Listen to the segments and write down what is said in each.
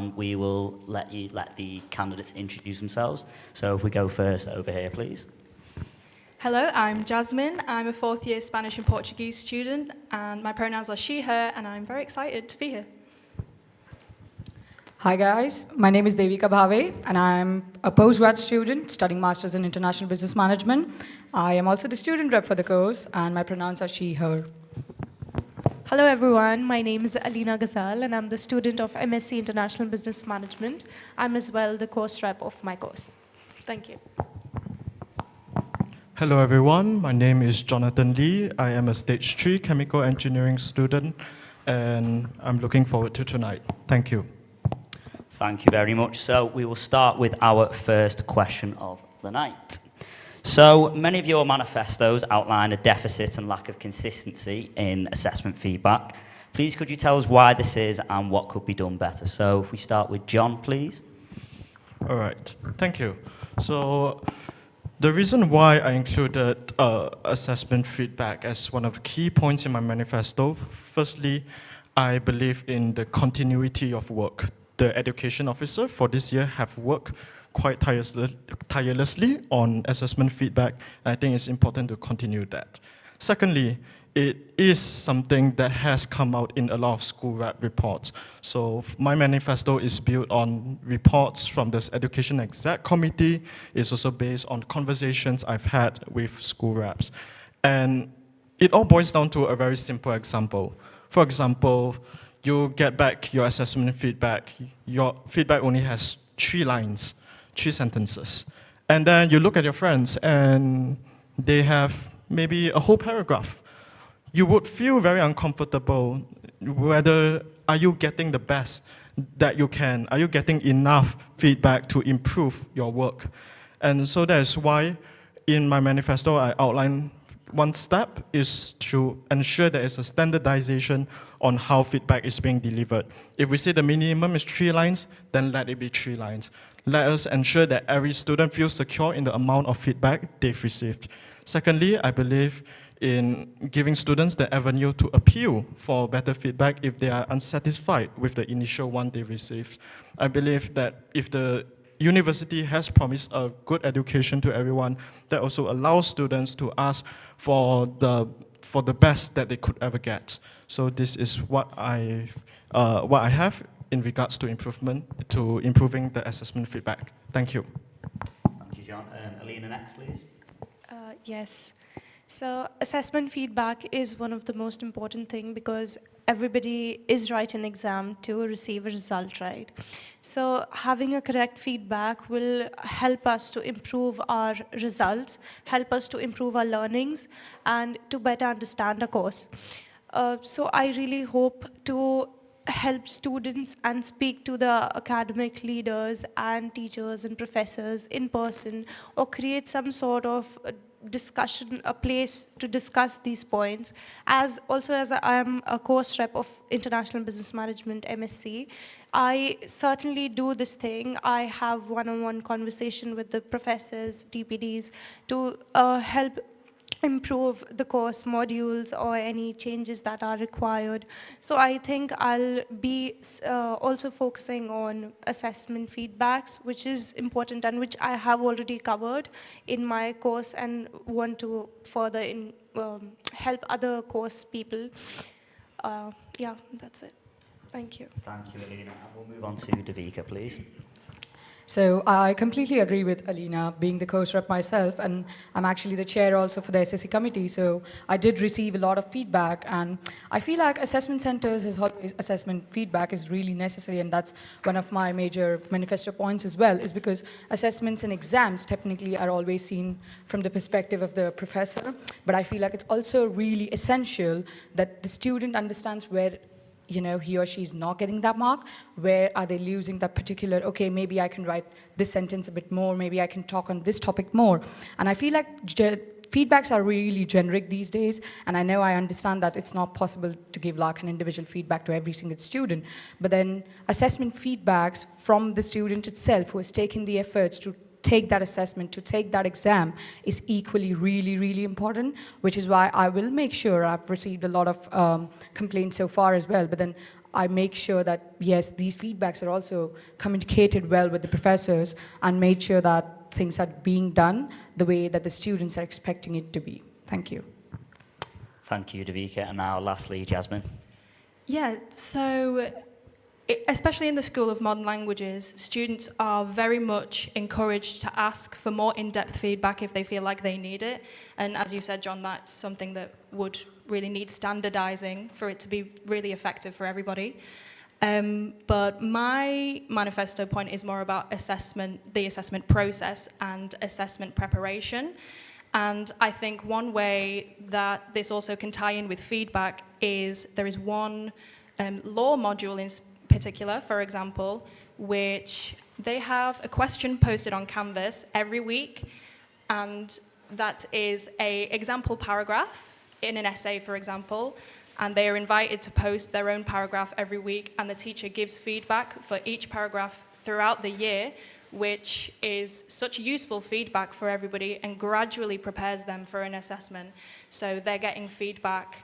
and we will let the candidates introduce themselves. So if we go first over here, please. Hello, I'm Jasmine. I'm a fourth year Spanish and Portuguese student, and my pronouns are she, her, and I'm very excited to be here. Hi guys, my name is Devika Bhave and I'm a postgrad student studying Masters in International Business Management. I am also the student rep for the course and my pronouns are she, her. Hello everyone, my name is Alina Ghazal and I'm the student of MSc International Business Management. I'm as well the course rep of my course. Thank you. Hello everyone, my name is Jonathan Lee. I am a Stage 3 Chemical Engineering student and I'm looking forward to tonight. Thank you. Thank you very much. So we will start with our first question of the night. So many of your manifestos outline a deficit and lack of consistency in assessment feedback. Please could you tell us why this is and what could be done better? So if we start with John, please. All right, thank you. So the reason why I included assessment feedback as one of the key points in my manifesto, firstly, I believe in the continuity of work. The education officer for this year have worked quite tirelessly on assessment feedback. I think it's important to continue that. Secondly, it is something that has come out in a lot of school rep reports. So my manifesto is built on reports from this education exec committee. It's also based on conversations I've had with school reps. And it all boils down to a very simple example. For example, you get back your assessment feedback. Your feedback only has 3 lines, 3 sentences. And then you look at your friends and they have maybe a whole paragraph. You would feel very uncomfortable whether are you getting the best that you can? Are you getting enough feedback to improve your work? And so that is why in my manifesto I outline one step is to ensure there is a standardization on how feedback is being delivered. If we say the minimum is 3 lines, then let it be 3 lines. Let us ensure that every student feels secure in the amount of feedback they've received. Secondly, I believe in giving students the avenue to appeal for better feedback if they are unsatisfied with the initial one they received. I believe that if the university has promised a good education to everyone, that also allows students to ask for the best that they could ever get. So this is what I have in regards to improving the assessment feedback. Thank you. Thank you, John. Alina, next, please. Yes. So assessment feedback is one of the most important things because everybody is writing an exam to receive a result, right? So having a correct feedback will help us to improve our results, help us to improve our learnings, and to better understand the course. So I really hope to help students and speak to the academic leaders and teachers and professors in person, or create some sort of discussion, a place to discuss these points. As I am a course rep of International Business Management, MSc, I certainly do this thing. I have one-on-one conversation with the professors, DPDs, to help improve the course modules or any changes that are required. So I think I'll be also focusing on assessment feedbacks, which is important and which I have already covered in my course and want to further help other course people. Yeah, that's it. Thank you. Thank you, Alina. And we'll move on to Devika, please. So I completely agree with Alina, being the course rep myself, and I'm actually the chair also for the SSC committee, so I did receive a lot of feedback, and I feel like assessment centers is always, assessment feedback is really necessary, and that's one of my major manifesto points as well, is because assessments and exams technically are always seen from the perspective of the professor, but I feel like it's also really essential that the student understands where he or she is not getting that mark, where are they losing that particular, okay, maybe I can write this sentence a bit more, maybe I can talk on this topic more. And I feel like feedbacks are really generic these days, and I understand that it's not possible to give like an individual feedback to every single student, but then assessment feedbacks from the student itself who has taken the efforts to take that assessment, to take that exam is equally really, really important, which is why I will make sure I've received a lot of complaints so far as well. But then I make sure that, yes, these feedbacks are also communicated well with the professors and made sure that things are being done the way that the students are expecting it to be. Thank you. Thank you, Davika. And now, lastly, Jasmine. Yeah, so especially in the School of Modern Languages, students are very much encouraged to ask for more in-depth feedback if they feel like they need it. And as you said, John, that's something that would really need standardizing for it to be really effective for everybody. But my manifesto point is more about assessment, the assessment process and assessment preparation. And I think one way that this also can tie in with feedback is there is one law module in particular, for example, which they have a question posted on Canvas every week, and that is an example paragraph in an essay, for example, and they are invited to post their own paragraph every week, and the teacher gives feedback for each paragraph throughout the year, which is such useful feedback for everybody and gradually prepares them for an assessment. So they're getting feedback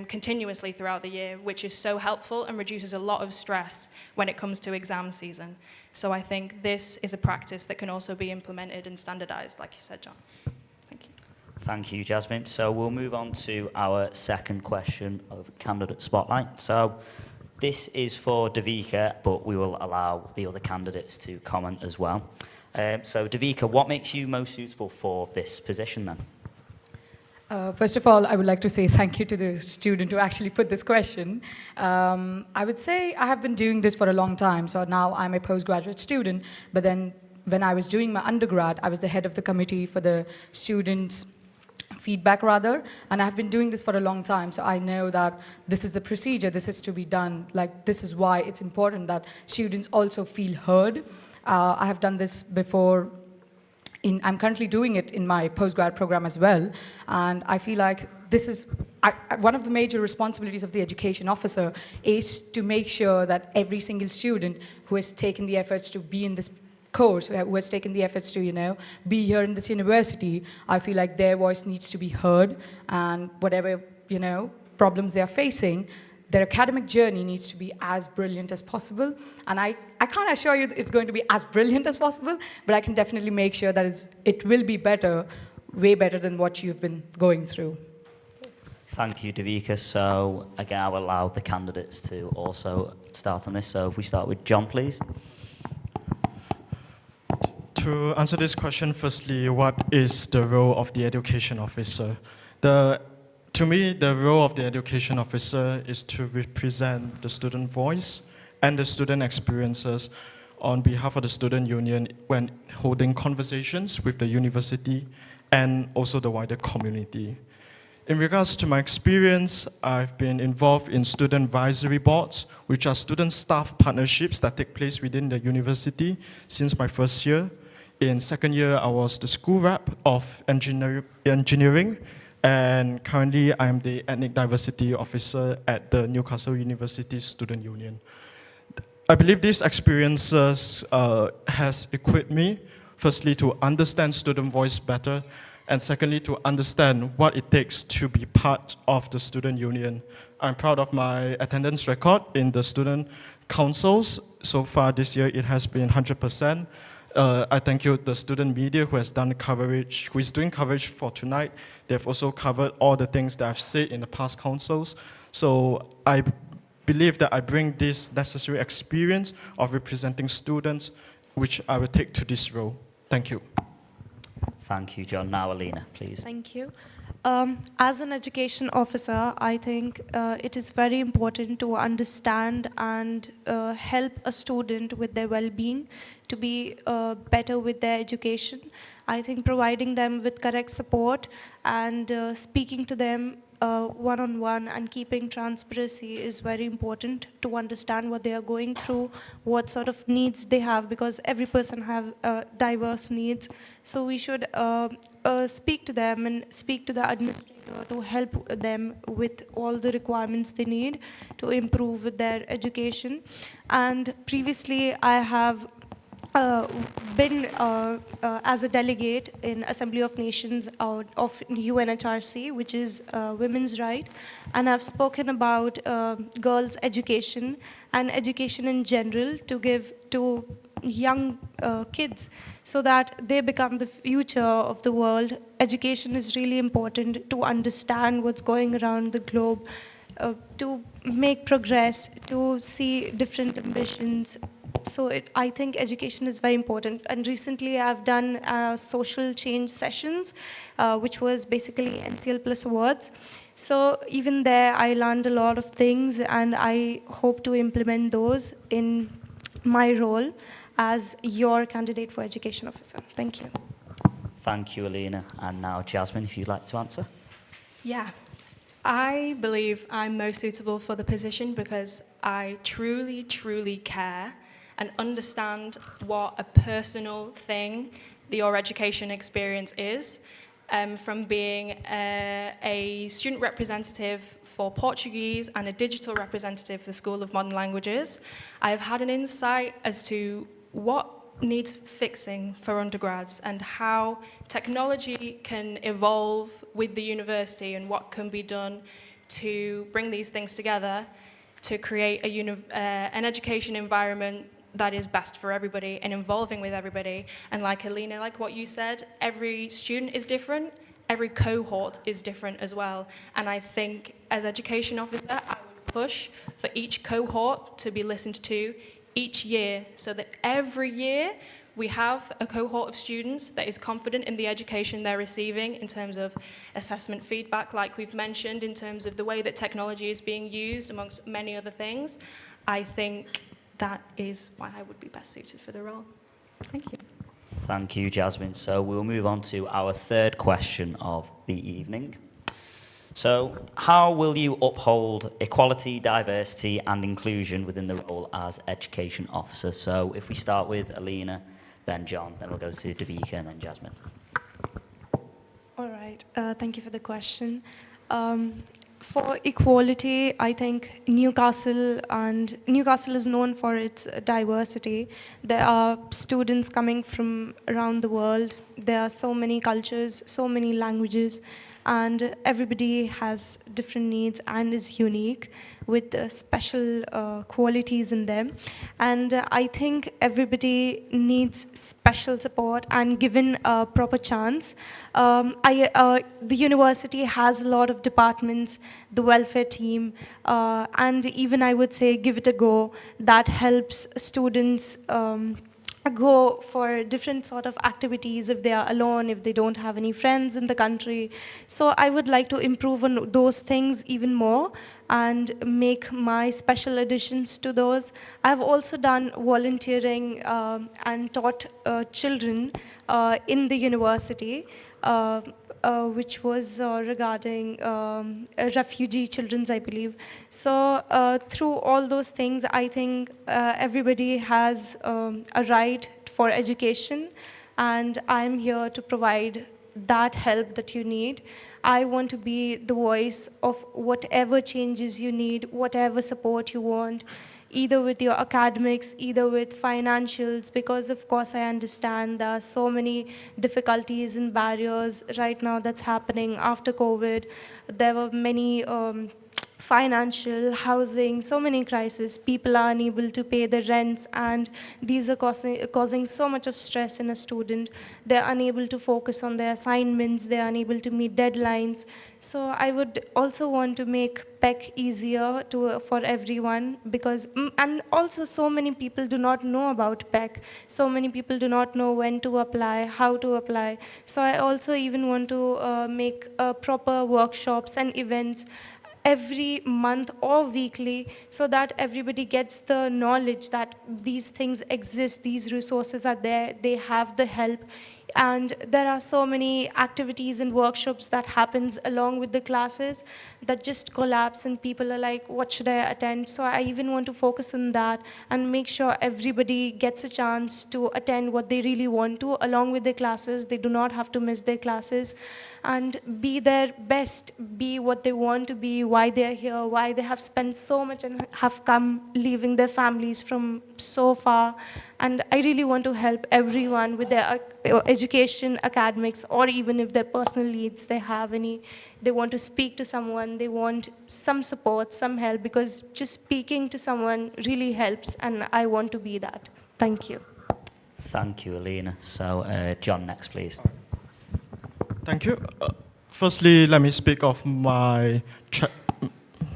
continuously throughout the year, which is so helpful and reduces a lot of stress when it comes to exam season. So I think this is a practice that can also be implemented and standardized, like you said, John. Thank you. Thank you, Jasmine. So we'll move on to our second question of Candidate Spotlight. So this is for Davika, but we will allow the other candidates to comment as well. So Davika, what makes you most suitable for this position then? First of all, I would like to say thank you to the student who actually put this question. I would say I have been doing this for a long time, so now I'm a postgraduate student, but then when I was doing my undergrad, I was the head of the committee for the students' feedback rather, and I've been doing this for a long time, so I know that this is the procedure, this is to be done, like this is why it's important that students also feel heard. I have done this before. I'm currently doing it in my postgrad program as well, and I feel like this is one of the major responsibilities of the education officer is to make sure that every single student who has taken the efforts to be in this course, who has taken the efforts to, be here in this university, I feel like their voice needs to be heard, and whatever, problems they are facing, their academic journey needs to be as brilliant as possible. And I can't assure you that it's going to be as brilliant as possible, but I can definitely make sure that it will be better, way better than what you've been going through. Thank you, Davika. So again, I will allow the candidates to also start on this. So if we start with John, please. To answer this question, firstly, what is the role of the education officer? To me, the role of the education officer is to represent the student voice and the student experiences on behalf of the student union when holding conversations with the university and also the wider community. In regards to my experience, I've been involved in student advisory boards, which are student staff partnerships that take place within the university since my first year. In second year, I was the school rep of engineering, and currently I'm the ethnic diversity officer at the Newcastle University Student Union. I believe these experiences has equipped me, firstly, to understand student voice better, and secondly, to understand what it takes to be part of the student union. I'm proud of my attendance record in the student councils. So far this year, it has been 100%. I thank you, the student media who has done coverage, who is doing coverage for tonight. They've also covered all the things that I've said in the past councils. So I believe that I bring this necessary experience of representing students, which I will take to this role. Thank you. Thank you, John. Now, Alina, please. Thank you. As an education officer, I think it is very important to understand and help a student with their well-being to be better with their education. I think providing them with correct support and speaking to them one-on-one and keeping transparency is very important to understand what they are going through, what sort of needs they have, because every person have diverse needs. So we should speak to them and speak to the administrator to help them with all the requirements they need to improve with their education. And previously I have uh, been as a delegate in Assembly of Nations out of UNHRC, which is women's right, and I've spoken about girls' education and education in general to give to young kids so that they become the future of the world. Education is really important to understand what's going around the globe, to make progress, to see different ambitions. So I think education is very important. And recently I've done social change sessions, which was basically NCL Plus Awards. So even there I learned a lot of things, and I hope to implement those in my role as your candidate for education officer. Thank you. Thank you, Alina. And now, Jasmine, if you'd like to answer. Yeah, I believe I'm most suitable for the position because I truly, truly care and understand what a personal thing your education experience is. From being a student representative for Portuguese and a digital representative for the School of Modern Languages, I've had an insight as to what needs fixing for undergrads and how technology can evolve with the university and what can be done to bring these things together to create an education environment that is best for everybody and involving with everybody. And like Alina, like what you said, every student is different, every cohort is different as well. And I think as education officer, I would push for each cohort to be listened to each year so that every year we have a cohort of students that is confident in the education they're receiving in terms of assessment feedback, like we've mentioned, in terms of the way that technology is being used, amongst many other things. I think that is why I would be best suited for the role. Thank you. Thank you, Jasmine. So we'll move on to our third question of the evening. So how will you uphold equality, diversity and inclusion within the role as education officer? So if we start with Alina, then John, then we'll go to Davika and then Jasmine. All right, thank you for the question. For equality, I think Newcastle is known for its diversity. There are students coming from around the world. There are so many cultures, so many languages, and everybody has different needs and is unique with special qualities in them. And I think everybody needs special support and given a proper chance. The university has a lot of departments, the welfare team, and even I would say give it a go, that helps students go for different sort of activities if they are alone, if they don't have any friends in the country. So I would like to improve on those things even more and make my special additions to those. I've also done volunteering and taught children in the university, which was regarding refugee children, I believe. So through all those things, I think everybody has a right for education, and I'm here to provide that help that you need. I want to be the voice of whatever changes you need, whatever support you want, either with your academics, either with financials, because of course I understand there are so many difficulties and barriers right now that's happening after COVID. There were many financial, housing, so many crises. People are unable to pay their rents, and these are causing so much of stress in a student. They're unable to focus on their assignments, they're unable to meet deadlines. So I would also want to make PEC easier for everyone, because, and also so many people do not know about PEC. So many people do not know when to apply, how to apply. So I also even want to make proper workshops and events every month or weekly, so that everybody gets the knowledge that these things exist, these resources are there, they have the help. And there are so many activities and workshops that happens along with the classes that just collapse, and people are like, what should I attend? So I even want to focus on that and make sure everybody gets a chance to attend what they really want to along with their classes. They do not have to miss their classes, and be their best, be what they want to be, why they're here, why they have spent so much and have come leaving their families from so far, And I really want to help everyone with their education, academics, or even if their personal needs, they have any, they want to speak to someone, they want some support, some help, because just speaking to someone really helps, and I want to be that. Thank you. Thank you, Alina. So, John, next, please. Thank you. Firstly, let me speak of my,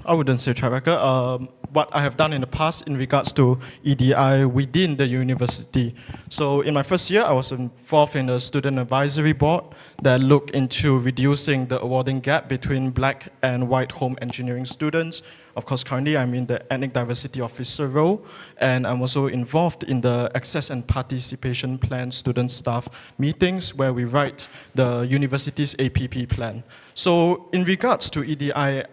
I wouldn't say track record, what I have done in the past in regards to EDI within the university. So in my first year, I was involved in a student advisory board that looked into reducing the awarding gap between black and white home engineering students. Of course, currently I'm in the ethnic diversity officer role, and I'm also involved in the access and participation plan student staff meetings where we write the university's APP plan. So in regards to EDI,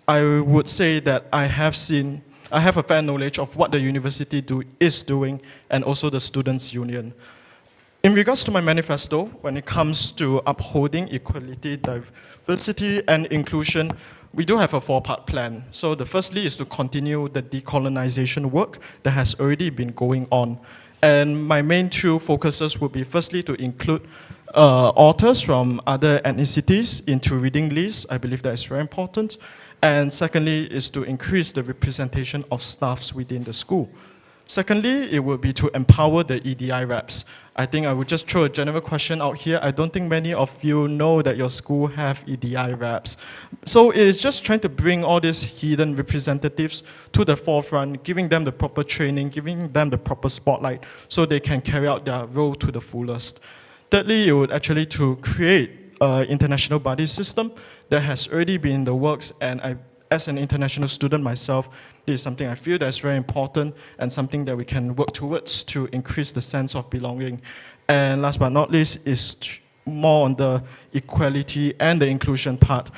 I would say that I have a fair knowledge of what the university is doing, and also the students' union. In regards to my manifesto, when it comes to upholding equality, diversity, and inclusion, we do have a 4-part plan. So the firstly is to continue the decolonization work that has already been going on. And my main 2 focuses would be firstly to include authors from other ethnicities into reading lists. I believe that is very important. And secondly is to increase the representation of staffs within the school. Secondly, it would be to empower the EDI reps. I think I would just throw a general question out here. I don't think many of you know that your school have EDI reps. So it's just trying to bring all these hidden representatives to the forefront, giving them the proper training, giving them the proper spotlight so they can carry out their role to the fullest. Thirdly, it would actually to create an international buddy system that has already been in the works, and as an international student myself, this is something I feel that is very important and something that we can work towards to increase the sense of belonging. And last but not least is more on the equality and the inclusion part.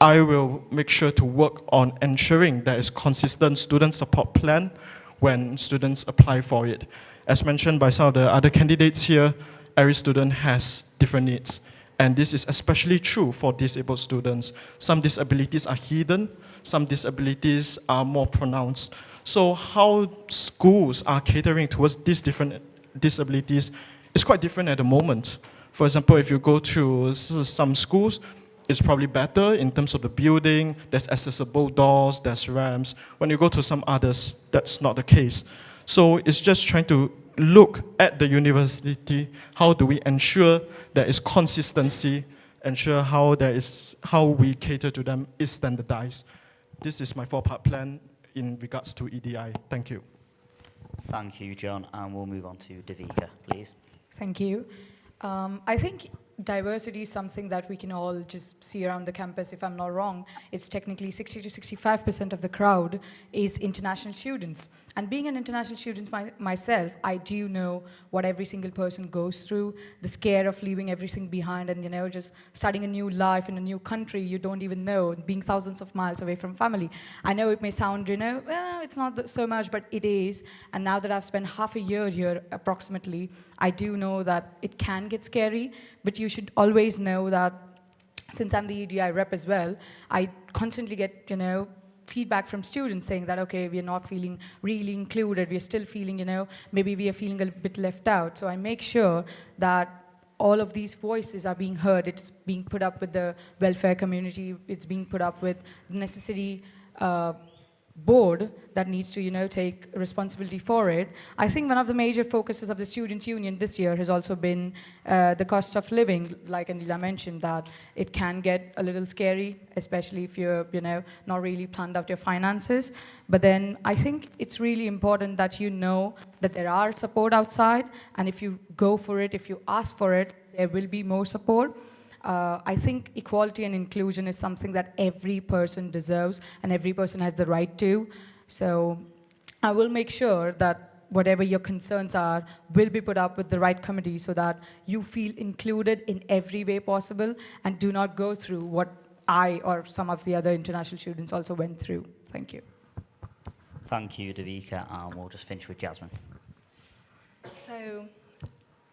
I will make sure to work on ensuring there is consistent student support plan when students apply for it. As mentioned by some of the other candidates here, every student has different needs. And this is especially true for disabled students. Some disabilities are hidden, some disabilities are more pronounced. So how schools are catering towards these different disabilities is quite different at the moment. For example, if you go to some schools, it's probably better in terms of the building, there's accessible doors, there's ramps. When you go to some others, that's not the case. So it's just trying to look at the university, how do we ensure there is consistency, ensure how we cater to them is standardized. This is my 4-part plan in regards to EDI. Thank you. Thank you, John, and we'll move on to Devika, please. Thank you. I think diversity is something that we can all just see around the campus. If I'm not wrong, it's technically 60 to 65% of the crowd is international students. And being an international student myself, I do know what every single person goes through, the scare of leaving everything behind and, just starting a new life in a new country you don't even know, being thousands of miles away from family. I know it may sound, well, it's not so much, but it is. And now that I've spent half a year here approximately, I do know that it can get scary, but you should always know that since I'm the EDI rep as well, I constantly get, feedback from students saying that, okay, we're not feeling really included, we're still feeling, maybe we are feeling a bit left out. So I make sure that all of these voices are being heard. It's being put up with the welfare community, it's being put up with the necessary board that needs to, take responsibility for it. I think one of the major focuses of the Students' Union this year has also been the cost of living. Like Anila mentioned, that it can get a little scary, especially if you're, not really planned out your finances. But then I think it's really important that you know that there are support outside, and if you go for it, if you ask for it, there will be more support. I think equality and inclusion is something that every person deserves and every person has the right to. So I will make sure that whatever your concerns are will be put up with the right committee so that you feel included in every way possible and do not go through what I or some of the other international students also went through. Thank you. Thank you, Devika, and we'll just finish with Jasmine. So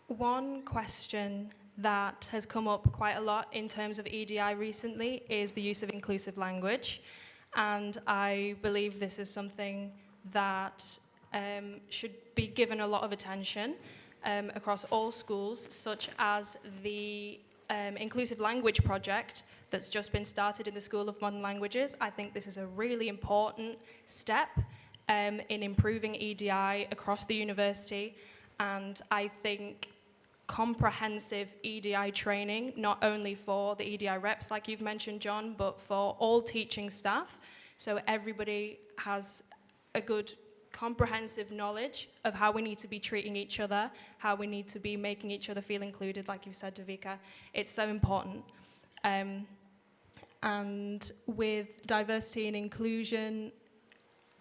one question that has come up quite a lot in terms of EDI recently is the use of inclusive language. And I believe this is something that should be given a lot of attention across all schools, such as the Inclusive Language Project that's just been started in the School of Modern Languages. I think this is a really important step in improving EDI across the university, and I think comprehensive EDI training, not only for the EDI reps like you've mentioned, John, but for all teaching staff, so everybody has a good comprehensive knowledge of how we need to be treating each other, how we need to be making each other feel included, like you said, Davika. It's so important. And with diversity and inclusion,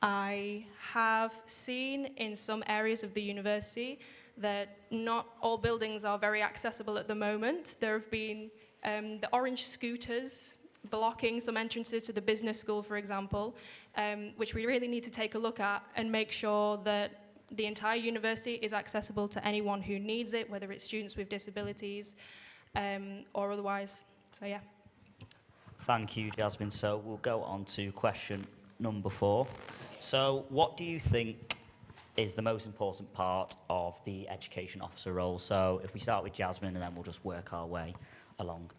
I have seen in some areas of the university that not all buildings are very accessible at the moment. There have been the orange scooters blocking some entrances to the business school, for example, which we really need to take a look at and make sure that the entire university is accessible to anyone who needs it, whether it's students with disabilities or otherwise. So, yeah. Thank you, Jasmine. So we'll go on to question number 4. So what do you think is the most important part of the education officer role? So if we start with Jasmine, and then we'll just work our way along.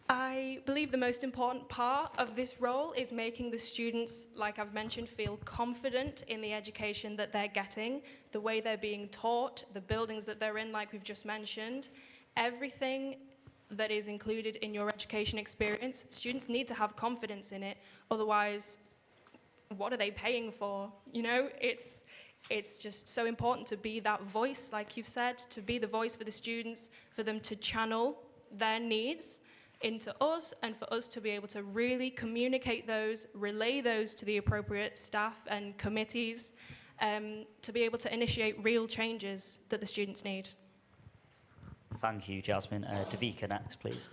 I believe the most important part of this role is making the students, like I've mentioned, feel confident in the education that they're getting, the way they're being taught, the buildings that they're in, like we've just mentioned. Everything that is included in your education experience, students need to have confidence in it, otherwise what are they paying for? You know, it's just so important to be that voice, like you've said, to be the voice for the students, for them to channel their needs into us, and for us to be able to really communicate those, relay those to the appropriate staff and committees, to be able to initiate real changes that the students need. Thank you, Jasmine. Davika next, please.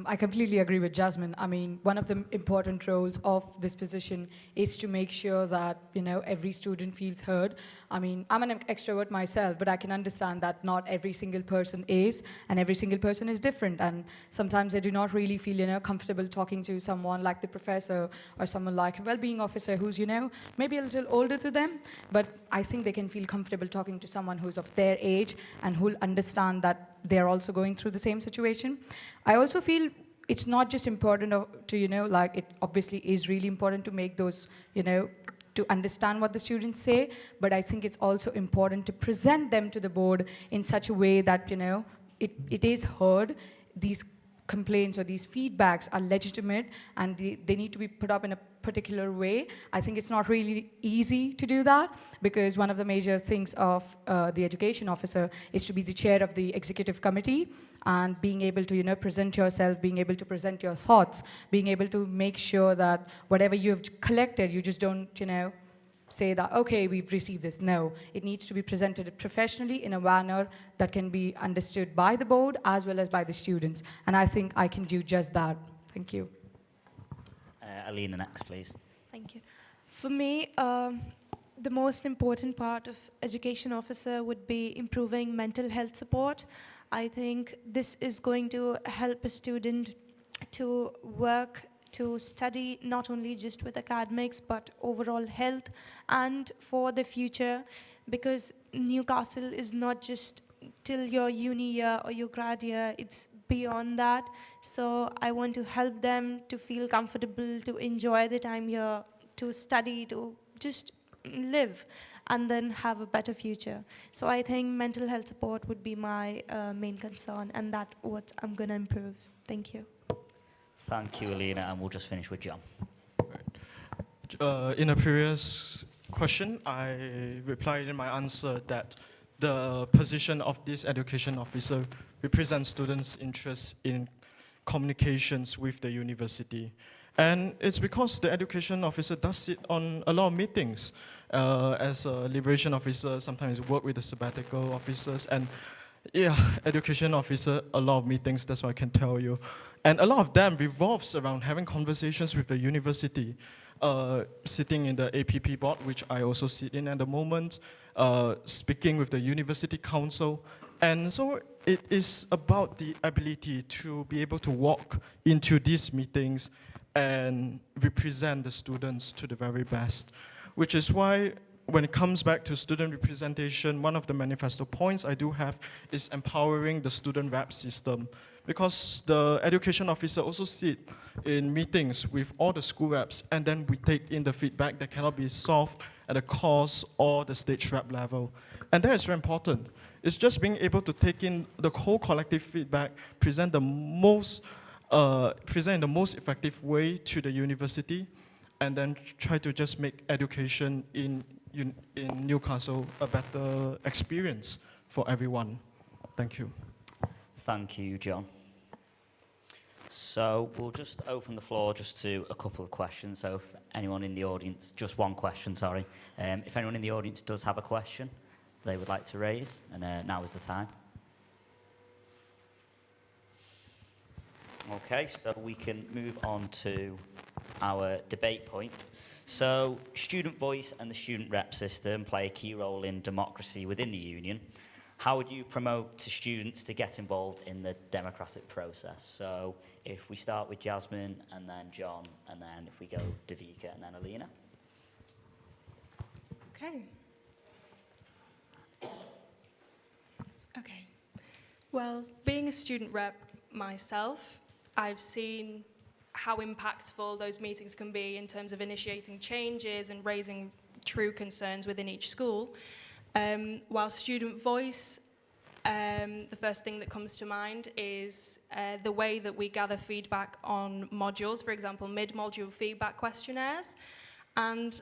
I completely agree with Jasmine. I mean, one of the important roles of this position is to make sure that, you know, every student feels heard. I mean, I'm an extrovert myself, but I can understand that not every single person is, and every single person is different. And sometimes they do not really feel, you know, comfortable talking to someone like the professor or someone like a well-being officer who's, you know, maybe a little older to them. But I think they can feel comfortable talking to someone who's of their age and who'll understand that they're also going through the same situation. I also feel it's not just important to, you know, like it obviously is really important to make those, you know, to understand what the students say, but I think it's also important to present them to the board in such a way that, you know, it is heard. These complaints or these feedbacks are legitimate and they need to be put up in a particular way. I think it's not really easy to do that because one of the major things of the education officer is to be the chair of the executive committee and being able to, you know, present yourself, being able to present your thoughts, being able to make sure that whatever you've collected, you just don't, you know, say that, okay, we've received this. No, it needs to be presented professionally in a manner that can be understood by the board as well as by the students. And I think I can do just that. Thank you. Alina next, please. Thank you. For me, the most important part of education officer would be improving mental health support. I think this is going to help a student to work, to study not only just with academics but overall health and for the future, because Newcastle is not just till your uni year or your grad year, it's beyond that. So I want to help them to feel comfortable, to enjoy the time here, to study, to just live and then have a better future. So I think mental health support would be my main concern, and that's what I'm going to improve. Thank you. Thank you, Alina, and we'll just finish with John. In a previous question, I replied in my answer that the position of this education officer represents students' interest in communications with the university. And it's because the education officer does sit on a lot of meetings. As a liberation officer, sometimes work with the sabbatical officers, and yeah, education officer, a lot of meetings, that's what I can tell you. And a lot of them revolves around having conversations with the university, sitting in the APP board, which I also sit in at the moment, speaking with the university council. And so it is about the ability to be able to walk into these meetings and represent the students to the very best, which is why when it comes back to student representation, one of the manifesto points I do have is empowering the student rep system. Because the education officer also sit in meetings with all the school reps, and then we take in the feedback that cannot be solved at the course or the stage rep level. And that is very important. It's just being able to take in the whole collective feedback, present in the most effective way to the university, and then try to just make education in Newcastle a better experience for everyone. Thank you. Thank you, John. So we'll just open the floor just to a couple of questions. So if anyone in the audience, just one question, sorry. If anyone in the audience does have a question they would like to raise, and now is the time. Okay, so we can move on to our debate point. So student voice and the student rep system play a key role in democracy within the union. How would you promote to students to get involved in the democratic process? So if we start with Jasmine, and then John, and then if we go Davika, and then Alina. Okay. Okay. Well, being a student rep myself, I've seen how impactful those meetings can be in terms of initiating changes and raising true concerns within each school. While student voice, the first thing that comes to mind is the way that we gather feedback on modules, for example, mid-module feedback questionnaires. And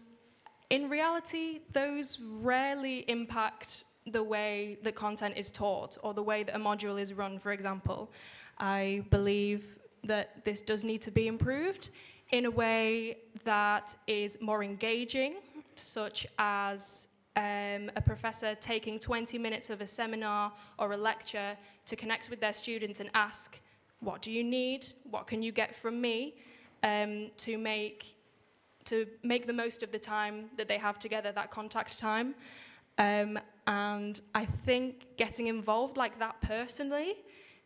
in reality, those rarely impact the way the content is taught or the way that a module is run, for example. I believe that this does need to be improved in a way that is more engaging, such as a professor taking 20 minutes of a seminar or a lecture to connect with their students and ask, what do you need? What can you get from me? To make the most of the time that they have together, that contact time. And I think getting involved like that personally,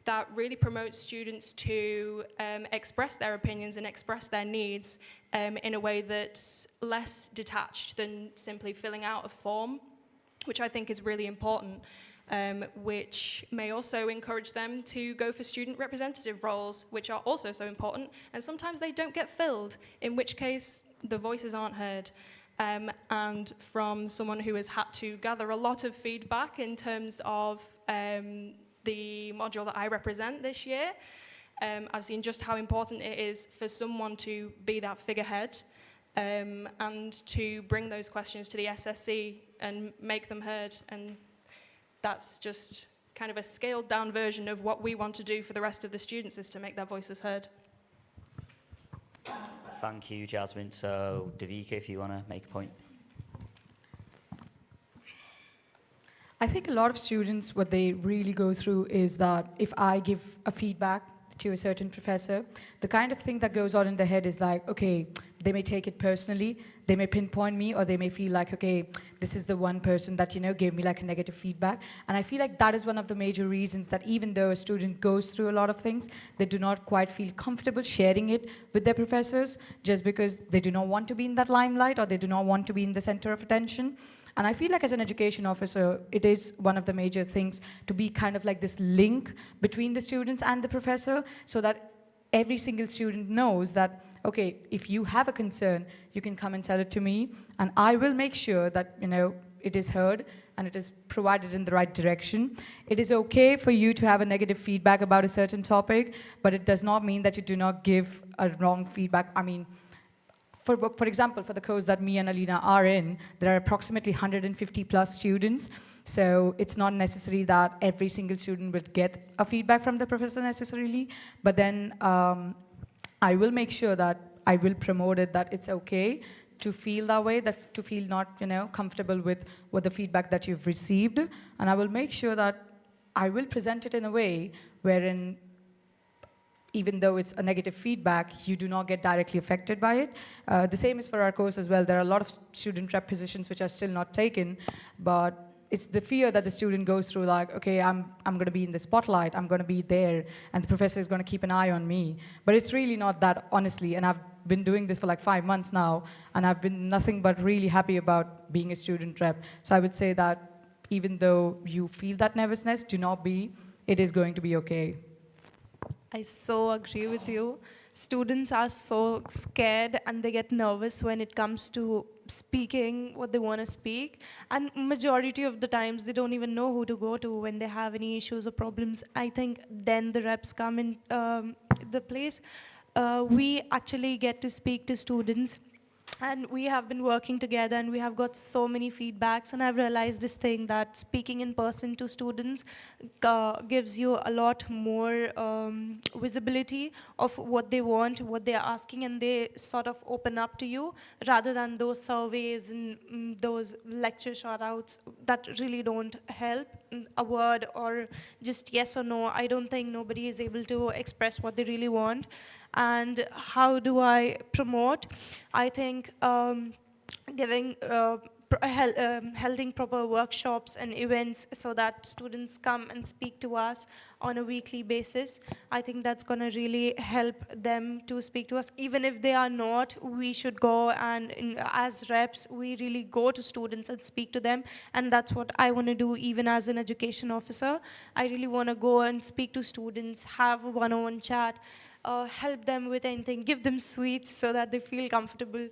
that really promotes students to express their opinions and express their needs in a way that's less detached than simply filling out a form, which I think is really important, which may also encourage them to go for student representative roles, which are also so important, and sometimes they don't get filled, in which case the voices aren't heard. And from someone who has had to gather a lot of feedback in terms of the module that I represent this year, I've seen just how important it is for someone to be that figurehead and to bring those questions to the SSC and make them heard. And that's just kind of a scaled down version of what we want to do for the rest of the students, is to make their voices heard. Thank you, Jasmine. So Davika, if you want to make a point. I think a lot of students, what they really go through is that if I give a feedback to a certain professor, the kind of thing that goes on in their head is like, okay, they may take it personally, they may pinpoint me, or they may feel like, okay, this is the one person that, gave me like a negative feedback. And I feel like that is one of the major reasons that even though a student goes through a lot of things, they do not quite feel comfortable sharing it with their professors, just because they do not want to be in that limelight, or they do not want to be in the center of attention. And I feel like as an education officer, it is one of the major things to be kind of like this link between the students and the professor, so that every single student knows that, okay, if you have a concern, you can come and tell it to me, and I will make sure that, it is heard and it is provided in the right direction. It is okay for you to have a negative feedback about a certain topic, but it does not mean that you do not give a wrong feedback. I mean, for example, for the course that me and Alina are in, there are approximately 150 plus students. So it's not necessary that every single student would get a feedback from the professor necessarily. But then I will make sure that I will promote it, that it's okay to feel that way, that to feel not comfortable with the feedback that you've received. And I will make sure that I will present it in a way wherein, even though it's a negative feedback, you do not get directly affected by it. The same is for our course as well. There are a lot of student rep positions which are still not taken, but it's the fear that the student goes through, like, okay, I'm going to be in the spotlight, I'm going to be there, and the professor is going to keep an eye on me. But it's really not that, honestly, and I've been doing this for like 5 months now, and I've been nothing but really happy about being a student rep. So I would say that even though you feel that nervousness, do not be, it is going to be okay. I so agree with you. Students are so scared and they get nervous when it comes to speaking what they want to speak. And majority of the times they don't even know who to go to when they have any issues or problems. I think then the reps come in the place. We actually get to speak to students. And we have been working together and we have got so many feedbacks, and I've realized this thing that speaking in person to students gives you a lot more visibility of what they want, what they're asking, and they sort of open up to you rather than those surveys and those lecture shout-outs that really don't help. A word or just yes or no, I don't think nobody is able to express what they really want. And how do I promote? I think giving holding proper workshops and events so that students come and speak to us on a weekly basis. I think that's going to really help them to speak to us. Even if they are not, we should go and as reps, we really go to students and speak to them. And that's what I want to do even as an education officer. I really want to go and speak to students, have a one-on-one chat, help them with anything, give them sweets so that they feel comfortable,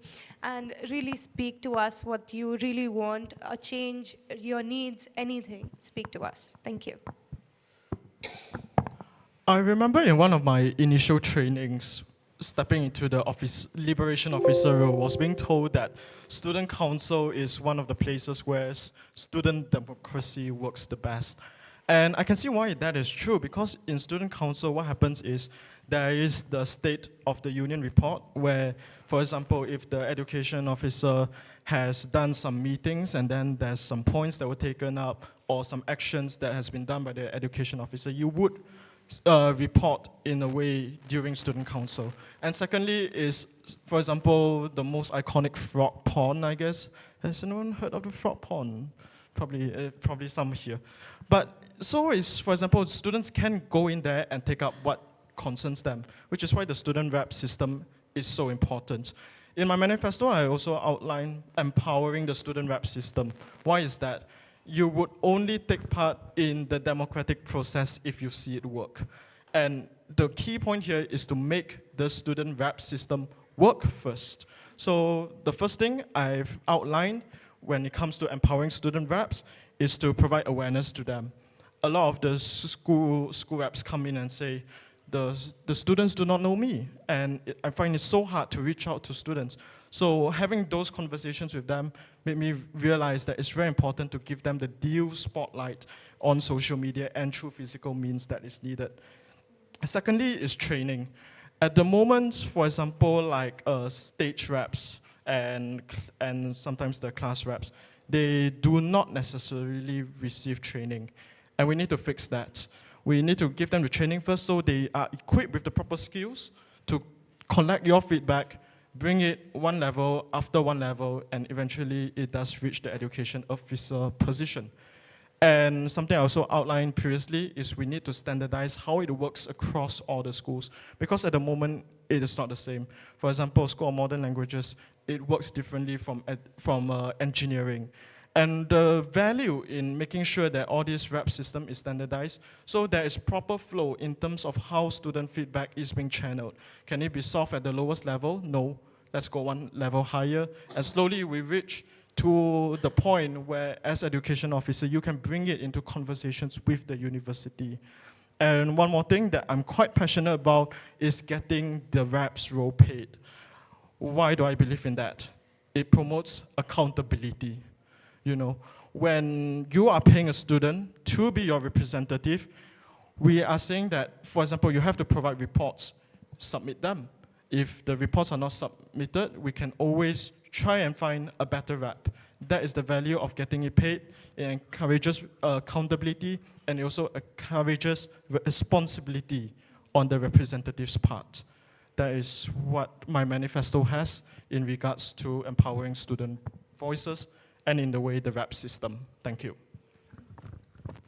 and really speak to us what you really want, a change, your needs, anything, speak to us. Thank you. I remember in one of my initial trainings, stepping into the liberation officer role, was being told that student council is one of the places where student democracy works the best. And I can see why that is true, because in student council, what happens is there is the State of the Union report where, for example, if the education officer has done some meetings and then there's some points that were taken up or some actions that has been done by the education officer, you would report in a way during student council. And secondly is, for example, the most iconic frog pond, I guess. Has anyone heard of the frog pond? Probably some here. But so is, for example, students can go in there and take up what concerns them, which is why the student rep system is so important. In my manifesto, I also outline empowering the student rep system. Why is that? You would only take part in the democratic process if you see it work. And the key point here is to make the student rep system work first. So the first thing I've outlined when it comes to empowering student reps is to provide awareness to them. A lot of the school reps come in and say, the students do not know me, and I find it so hard to reach out to students. So having those conversations with them made me realize that it's very important to give them the due spotlight on social media and through physical means that is needed. Secondly is training. At the moment, for example, like stage reps and sometimes the class reps, they do not necessarily receive training, and we need to fix that. We need to give them the training first so they are equipped with the proper skills to collect your feedback, bring it one level after one level, and eventually it does reach the education officer position. And something I also outlined previously is we need to standardize how it works across all the schools, because at the moment it is not the same. For example, School of Modern Languages, it works differently from engineering. And the value in making sure that all this rep system is standardized, so there is proper flow in terms of how student feedback is being channeled. Can it be solved at the lowest level? No. Let's go one level higher. And slowly we reach to the point where, as education officer, you can bring it into conversations with the university. And one more thing that I'm quite passionate about is getting the reps role paid. Why do I believe in that? It promotes accountability. You know, when you are paying a student to be your representative, we are saying that, for example, you have to provide reports, submit them. If the reports are not submitted, we can always try and find a better rep. That is the value of getting it paid. It encourages accountability, and it also encourages responsibility on the representative's part. That is what my manifesto has in regards to empowering student voices and in the way the rep system. Thank you.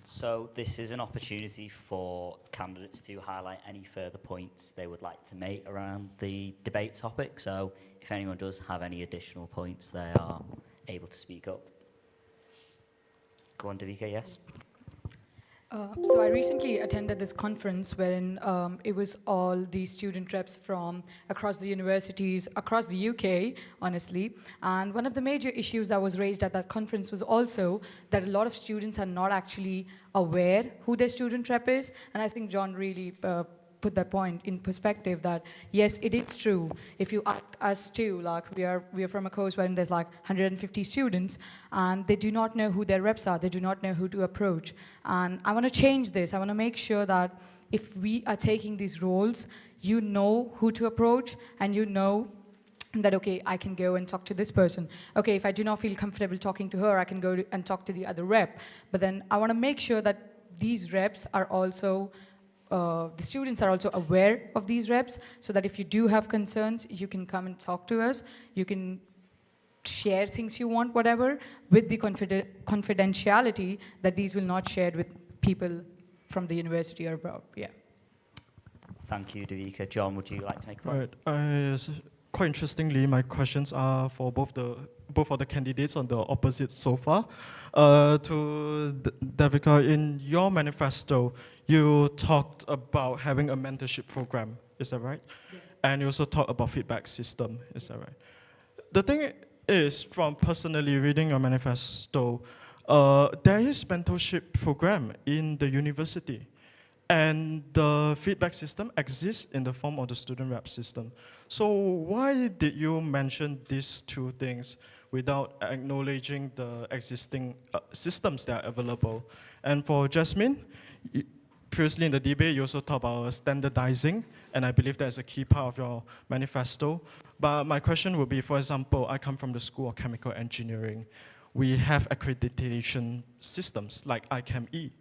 So this is an opportunity for candidates to highlight any further points they would like to make around the debate topic. So if anyone does have any additional points, they are able to speak up. Go on, Davika, yes? So I recently attended this conference wherein it was all the student reps from across the universities, across the UK, honestly. And one of the major issues that was raised at that conference was also that a lot of students are not actually aware who their student rep is. And I think John really put that point in perspective that yes, it is true. If you ask us too, like we are from a course wherein there's like 150 students and they do not know who their reps are, they do not know who to approach. And I want to change this. I want to make sure that if we are taking these roles, you know who to approach and you know that, okay, I can go and talk to this person. Okay, if I do not feel comfortable talking to her, I can go and talk to the other rep. But then I want to make sure that these reps are also the students are also aware of these reps so that if you do have concerns, you can come and talk to us. You can share things you want, whatever, with the confidentiality that these will not shared with people from the university or abroad. Yeah. Thank you, Davika. John, would you like to make a point? Right. Quite interestingly, my questions are for both of the candidates on the opposite so far. To Davika, in your manifesto, you talked about having a mentorship program. Is that right? Yeah. And you also talked about feedback system. Is that right? The thing is, from personally reading your manifesto, there is mentorship program in the university. And the feedback system exists in the form of the student rep system. So why did you mention these two things without acknowledging the existing systems that are available? And for Jasmine, previously in the debate, you also talked about standardizing, and I believe that's a key part of your manifesto. But my question would be, for example, I come from the School of Chemical Engineering. We have accreditation systems like ICAM-E.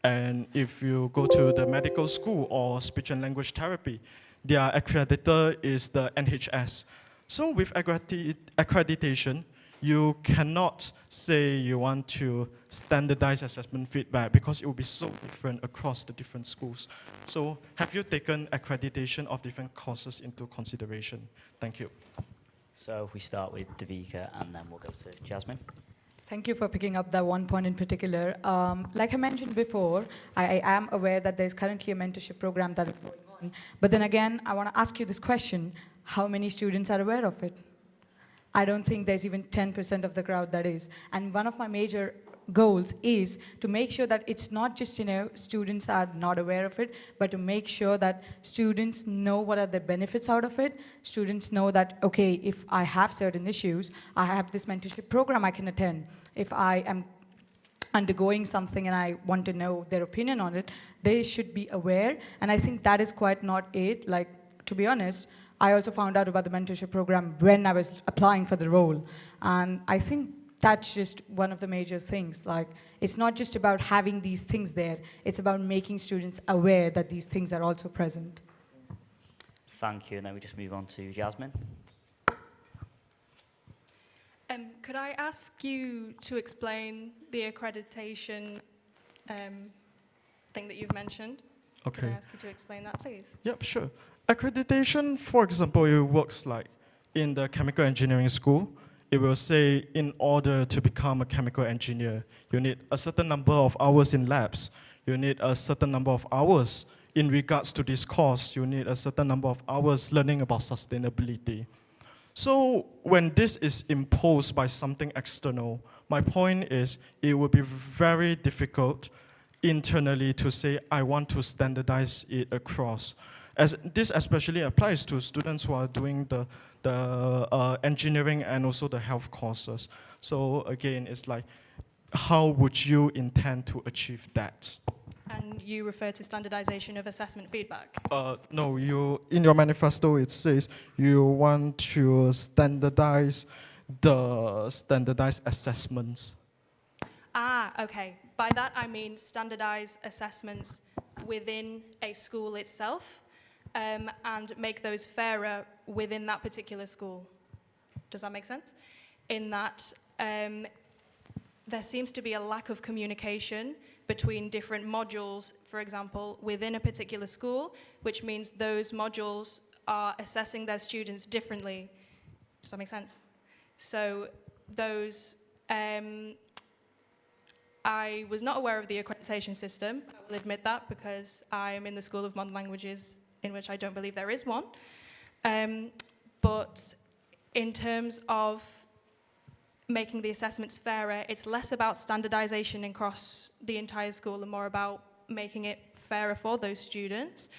And if you go to the medical school or speech and language therapy, their accreditor is the NHS. So with accreditation, you cannot say you want to standardize assessment feedback because it will be so different across the different schools. So have you taken accreditation of different courses into consideration? Thank you. So if we start with Davika and then we'll go to Jasmine. Thank you for picking up that one point in particular. Like I mentioned before, I am aware that there's currently a mentorship program that is going on. But then again, I want to ask you this question. How many students are aware of it? I don't think there's even 10% of the crowd that is. And one of my major goals is to make sure that it's not just, students are not aware of it, but to make sure that students know what are the benefits out of it. Students know that, okay, if I have certain issues, I have this mentorship program I can attend. If I am undergoing something and I want to know their opinion on it, they should be aware. And I think that is quite not it. Like, to be honest, I also found out about the mentorship program when I was applying for the role. And I think that's just one of the major things. Like, it's not just about having these things there, it's about making students aware that these things are also present. Thank you, and then we just move on to Jasmine. Could I ask you to explain the accreditation thing that you've mentioned? Okay. Can I ask you to explain that, please? Yep, sure. Accreditation, for example, it works like in the chemical engineering school. It will say in order to become a chemical engineer, you need a certain number of hours in labs. You need a certain number of hours in regards to this course. You need a certain number of hours learning about sustainability. So when this is imposed by something external, my point is it would be very difficult internally to say, I want to standardize it across. As this especially applies to students who are doing the engineering and also the health courses. So again, it's like, how would you intend to achieve that? And you refer to standardization of assessment feedback? No, in your manifesto it says you want to standardize the standardized assessments. Okay. By that I mean standardized assessments within a school itself, and make those fairer within that particular school. Does that make sense? In that there seems to be a lack of communication between different modules, for example, within a particular school, which means those modules are assessing their students differently. Does that make sense? So those, I was not aware of the accreditation system, I will admit that, because I am in the School of Modern Languages, in which I don't believe there is one. But in terms of making the assessments fairer, it's less about standardization across the entire school and more about making it fairer for those students.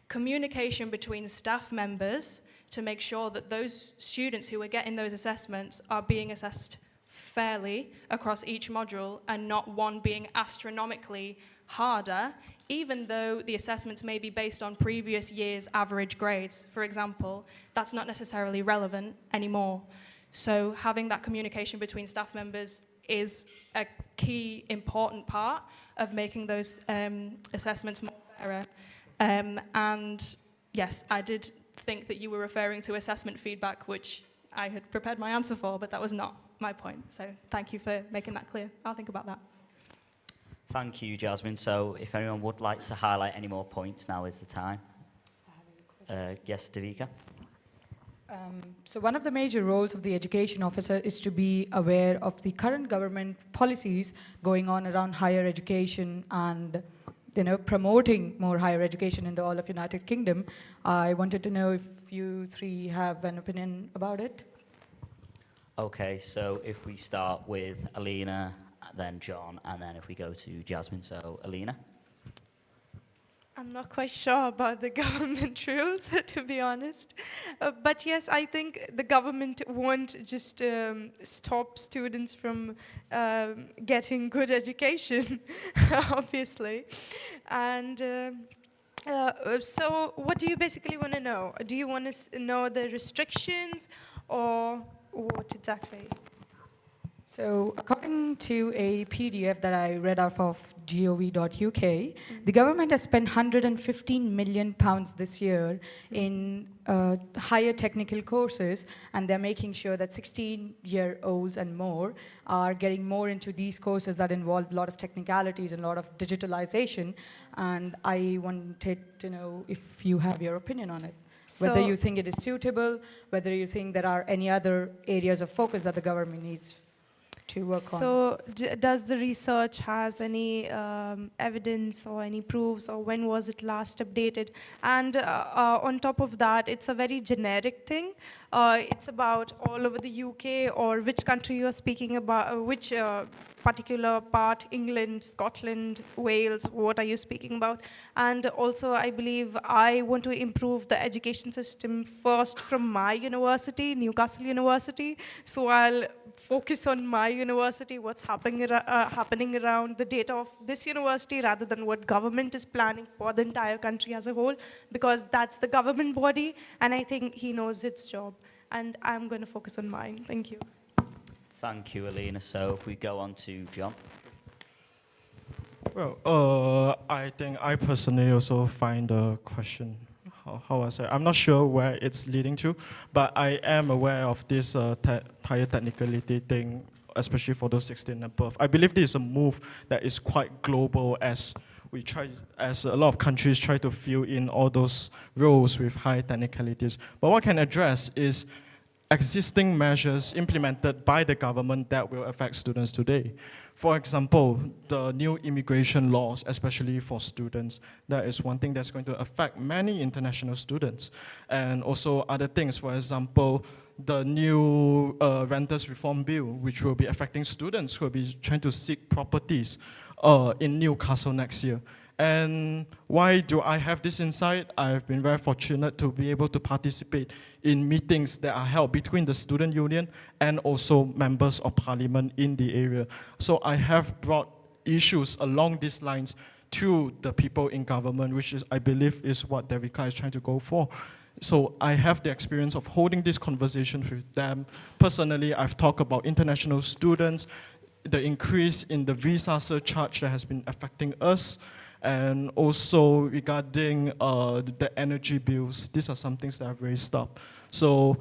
Communication between staff members to make sure that those students who are getting those assessments are being assessed fairly across each module and not one being astronomically harder, even though the assessments may be based on previous year's average grades, for example. That's not necessarily relevant anymore. So having that communication between staff members is a key, important part of making those assessments more fairer. And yes, I did think that you were referring to assessment feedback, which I had prepared my answer for, but that was not my point. So thank you for making that clear. I'll think about that. Thank you, Jasmine. So if anyone would like to highlight any more points, now is the time. Yes, Devika? So one of the major roles of the education officer is to be aware of the current government policies going on around higher education and promoting more higher education in the all of United Kingdom. I wanted to know if you three have an opinion about it. Okay, so if we start with Alina, then John, and then if we go to Jasmine. So Alina? I'm not quite sure about the government rules, to be honest. But yes, I think the government won't just stop students from getting good education, obviously. And so what do you basically want to know? Do you want to know the restrictions or what exactly? So according to a PDF that I read off of gov.uk, the government has spent £115 million this year in higher technical courses, and they're making sure that 16-year-olds and more are getting more into these courses that involve a lot of technicalities and a lot of digitalization. And I wanted to know if you have your opinion on it. Whether you think it is suitable, whether you think there are any other areas of focus that the government needs to work on. So does the research has any evidence or any proofs, or when was it last updated? And on top of that, it's a very generic thing. It's about all over the UK, or which country you are speaking about, which particular part, England, Scotland, Wales, what are you speaking about? And also, I believe I want to improve the education system first from my university, Newcastle University. So I'll focus on my university, what's happening around the data of this university, rather than what government is planning for the entire country as a whole, because that's the government body, and I think he knows its job. And I'm going to focus on mine. Thank you. Thank you, Alina. So if we go on to John. Well, I think I personally also find the question, how I say, I'm not sure where it's leading to, but I am aware of this higher technicality thing, especially for those 16 and above. I believe this is a move that is quite global, as a lot of countries try to fill in all those roles with high technicalities. But what can address is existing measures implemented by the government that will affect students today. For example, the new immigration laws, especially for students, that is one thing that's going to affect many international students. And also other things, for example, the new renters reform bill, which will be affecting students who will be trying to seek properties in Newcastle next year. And why do I have this insight? I've been very fortunate to be able to participate in meetings that are held between the student union and also members of parliament in the area. So I have brought issues along these lines to the people in government, which is, I believe, is what Devika is trying to go for. So I have the experience of holding these conversations with them. Personally, I've talked about international students, the increase in the visa surcharge that has been affecting us, and also regarding the energy bills. These are some things that I've raised up. So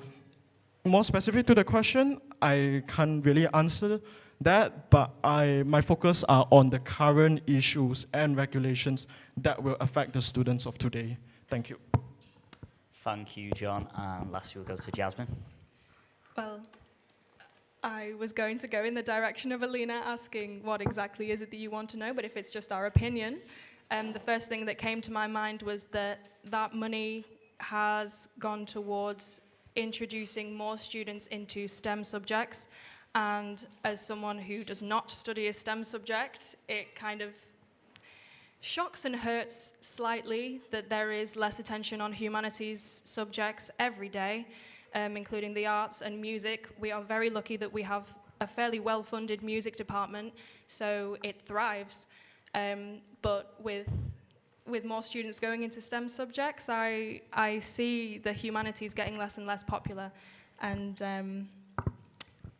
more specific to the question, I can't really answer that, but my focus are on the current issues and regulations that will affect the students of today. Thank you. Thank you, John. And lastly, we'll go to Jasmine. Well, I was going to go in the direction of Alina asking what exactly is it that you want to know, but if it's just our opinion, the first thing that came to my mind was that that money has gone towards introducing more students into STEM subjects. And as someone who does not study a STEM subject, it kind of shocks and hurts slightly that there is less attention on humanities subjects every day, including the arts and music. We are very lucky that we have a fairly well-funded music department, so it thrives. But with more students going into STEM subjects, I see the humanities getting less and less popular. And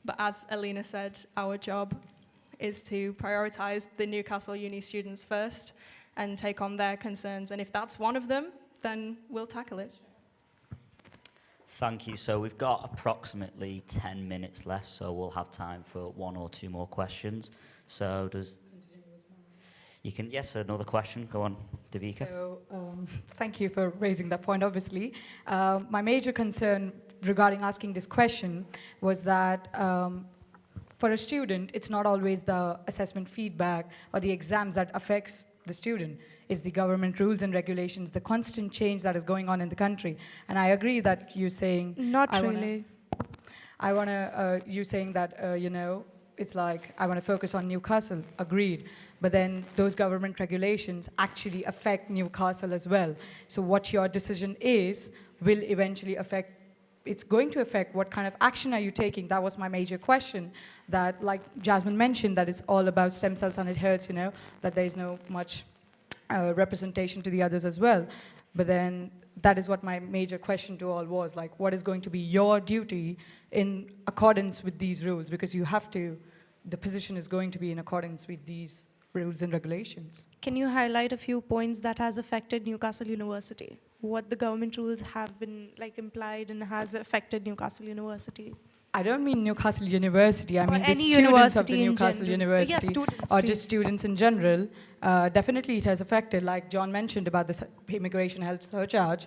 but as Alina said, our job is to prioritize the Newcastle Uni students first and take on their concerns. And if that's one of them, then we'll tackle it. Thank you. So we've got approximately 10 minutes left, so we'll have time for one or two more questions. So you can, yes, another question. Go on, Devika. So, thank you for raising that point, obviously. My major concern regarding asking this question was that for a student, it's not always the assessment feedback or the exams that affects the student. It's the government rules and regulations, the constant change that is going on in the country. And I agree that you're saying... Not really. You saying that, you know, it's like, I want to focus on Newcastle, agreed. But then those government regulations actually affect Newcastle as well. So what your decision is will eventually affect, it's going to affect what kind of action are you taking. That was my major question, that like Jasmine mentioned, that it's all about stem cells and it hurts, you know, that there is no much representation to the others as well. But then that is what my major question to all was, like, what is going to be your duty in accordance with these rules? Because you have to, the position is going to be in accordance with these rules and regulations. Can you highlight a few points that has affected Newcastle University? What the government rules have been like implied and has affected Newcastle University? I don't mean Newcastle University, I Or mean the any students of the university in Newcastle general. University, Yeah, students, or please. just students in general. Definitely it has affected, like John mentioned about the immigration health surcharge,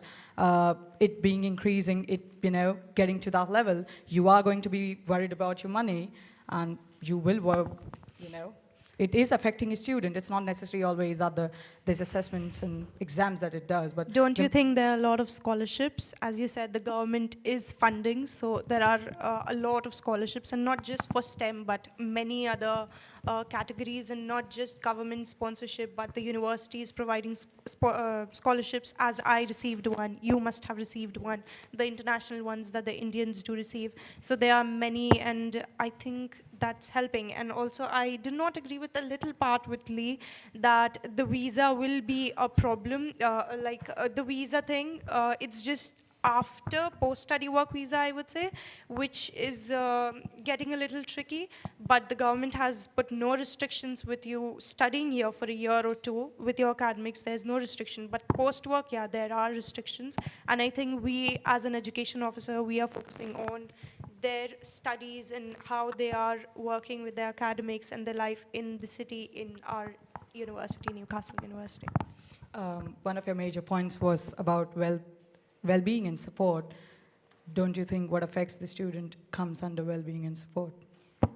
it being increasing, it, you know, getting to that level, you are going to be worried about your money, and you will work, you know. It is affecting a student. It's not necessarily always that there's assessments and exams that it does. But don't you think there are a lot of scholarships? As you said, the government is funding, so there are a lot of scholarships, and not just for STEM, but many other categories, and not just government sponsorship, but the university is providing scholarships. As I received one, you must have received one, the international ones that the Indians do receive. So there are many, and I think that's helping. And also, I do not agree with the little part with Lee that the visa will be a problem. The visa thing, it's just after post-study work visa, I would say, which is getting a little tricky. But the government has put no restrictions with you studying here for a year or two with your academics. There's no restriction. But post-work, yeah, there are restrictions. And I think we, as an education officer, we are focusing on their studies and how they are working with their academics and their life in the city, in our university, Newcastle University. One of your major points was about well-being and support. Don't you think what affects the student comes under well-being and support?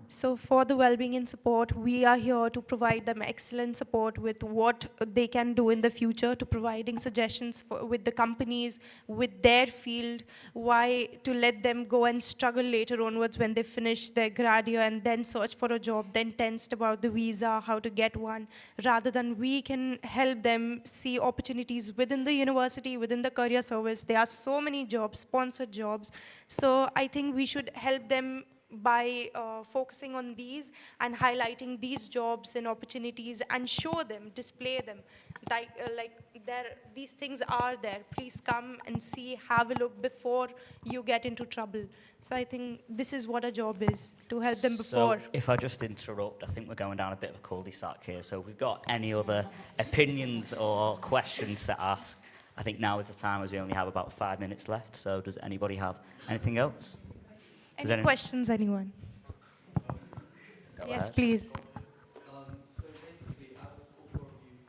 So for the well-being and support, we are here to provide them excellent support with what they can do in the future, to providing suggestions with the companies, with their field, why to let them go and struggle later onwards when they finish their grad year and then search for a job, then tensed about the visa, how to get one, rather than we can help them see opportunities within the university, within the career service. There are so many jobs, sponsored jobs. So I think we should help them by focusing on these and highlighting these jobs and opportunities and show them, display them, these things are there. Please come and see, have a look before you get into trouble. So I think this is what a job is, to help them before. So if I just interrupt, I think we're going down a bit of a cul-de-sac here. So if we've got any other opinions or questions to ask, I think now is the time, as we only have about 5 minutes left. So does anybody have anything else? Any questions, anyone? Go Yes, ahead. please. So basically, as all four of you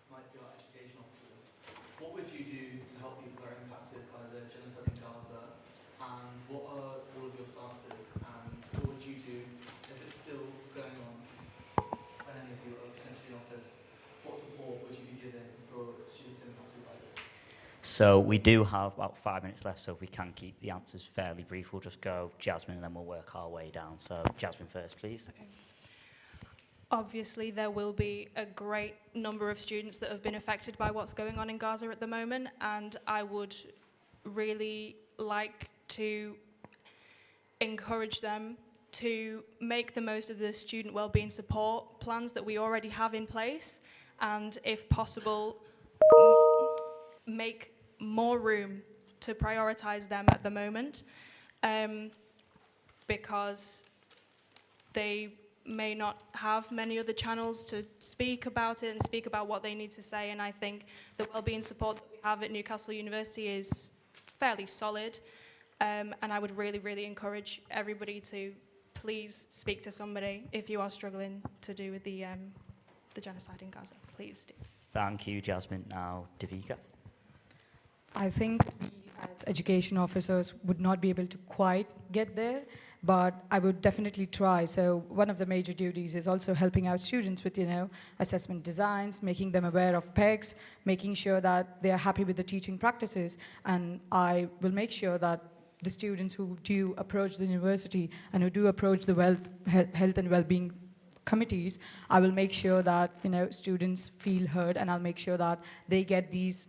might be our education officers, what would you do to help people that are impacted by the genocide in Gaza? And what are all of your stances? And what would you do if it's still going on when any of you are potentially in office? What support would you be giving for students impacted by this? So we do have about 5 minutes left, so if we can keep the answers fairly brief, we'll just go Jasmine and then we'll work our way down. So Jasmine first, please. Okay. Obviously, there will be a great number of students that have been affected by what's going on in Gaza at the moment, and I would really like to encourage them to make the most of the student wellbeing support plans that we already have in place, and if possible, make more room to prioritize them at the moment, because they may not have many other channels to speak about it and speak about what they need to say. And I think the wellbeing support that we have at Newcastle University is fairly solid. And I would really, really encourage everybody to please speak to somebody if you are struggling to do with the genocide in Gaza. Please do. Thank you, Jasmine. Now, Davika. I think we as education officers would not be able to quite get there, but I would definitely try. So one of the major duties is also helping out students with, assessment designs, making them aware of PEGs, making sure that they are happy with the teaching practices. And I will make sure that the students who do approach the university and who do approach the health and well-being committees, I will make sure that, students feel heard, and I'll make sure that they get these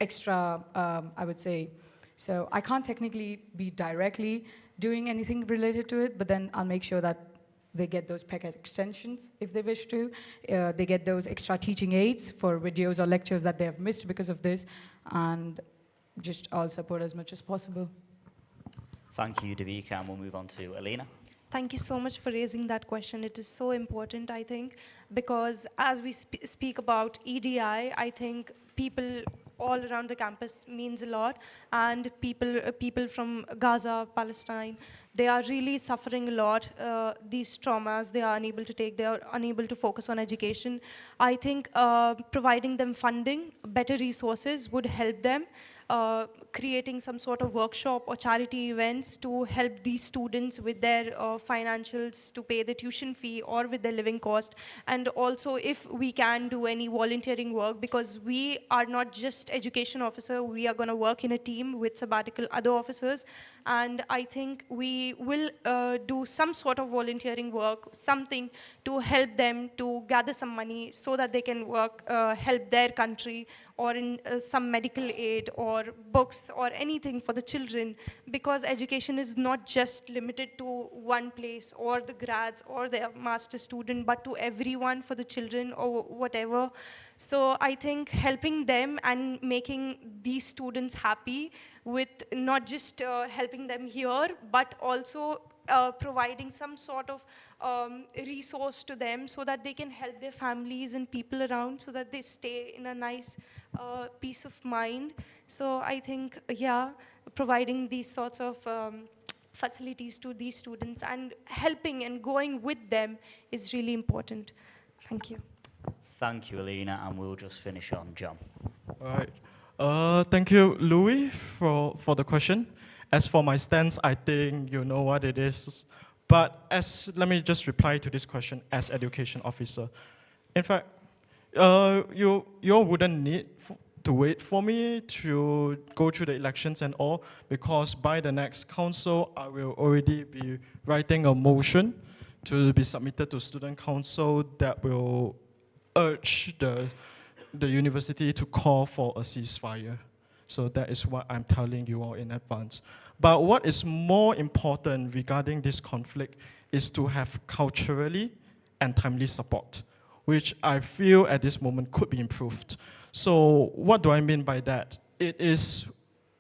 extra, I would say. So I can't technically be directly doing anything related to it, but then I'll make sure that they get those PEC extensions if they wish to. They get those extra teaching aids for videos or lectures that they have missed because of this, and just all support as much as possible. Thank you, Davika, and we'll move on to Alina. Thank you so much for raising that question. It is so important, I think, because as we speak about EDI, I think people all around the campus means a lot, and people from Gaza, Palestine, they are really suffering a lot. These traumas they are unable to take, they are unable to focus on education. I think providing them funding, better resources would help them. Creating some sort of workshop or charity events to help these students with their financials to pay the tuition fee or with their living cost. And also if we can do any volunteering work, because we are not just education officer, we are going to work in a team with sabbatical other officers. And I think we will do some sort of volunteering work, something to help them to gather some money so that they can work, help their country, or in some medical aid or books or anything for the children, because education is not just limited to one place or the grads or the master student, but to everyone, for the children or whatever. So I think helping them and making these students happy with not just helping them here, but also providing some sort of resource to them so that they can help their families and people around, so that they stay in a nice peace of mind. So I think, yeah, providing these sorts of facilities to these students and helping and going with them is really important. Thank you. Thank you, Alina, and we'll just finish on John. All right. Thank you, Louis, for the question. As for my stance, I think you know what it is. But let me just reply to this question as education officer. In fact, you wouldn't need to wait for me to go through the elections and all, because by the next council, I will already be writing a motion to be submitted to student council that will urge the university to call for a ceasefire. So that is what I'm telling you all in advance. But what is more important regarding this conflict is to have culturally and timely support, which I feel at this moment could be improved. So what do I mean by that? It is,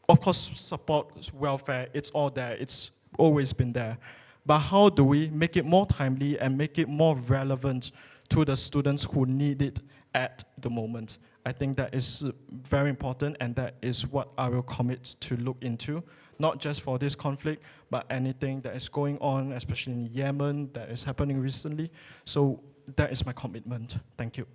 of course, support, welfare, it's all there, it's always been there. But how do we make it more timely and make it more relevant to the students who need it at the moment? I think that is very important, and that is what I will commit to look into. not just for this conflict, but anything that is going on, especially in Yemen, that is happening recently. So that is my commitment. Thank you.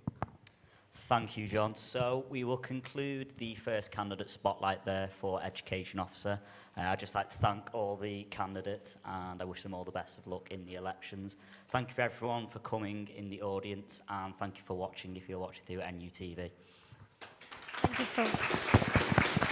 Thank you, John. So we will conclude the first candidate spotlight there for Education Officer. I'd just like to thank all the candidates and I wish them all the best of luck in the elections. Thank you for everyone for coming in the audience and thank you for watching if you're watching through NUTV. Thank you so much.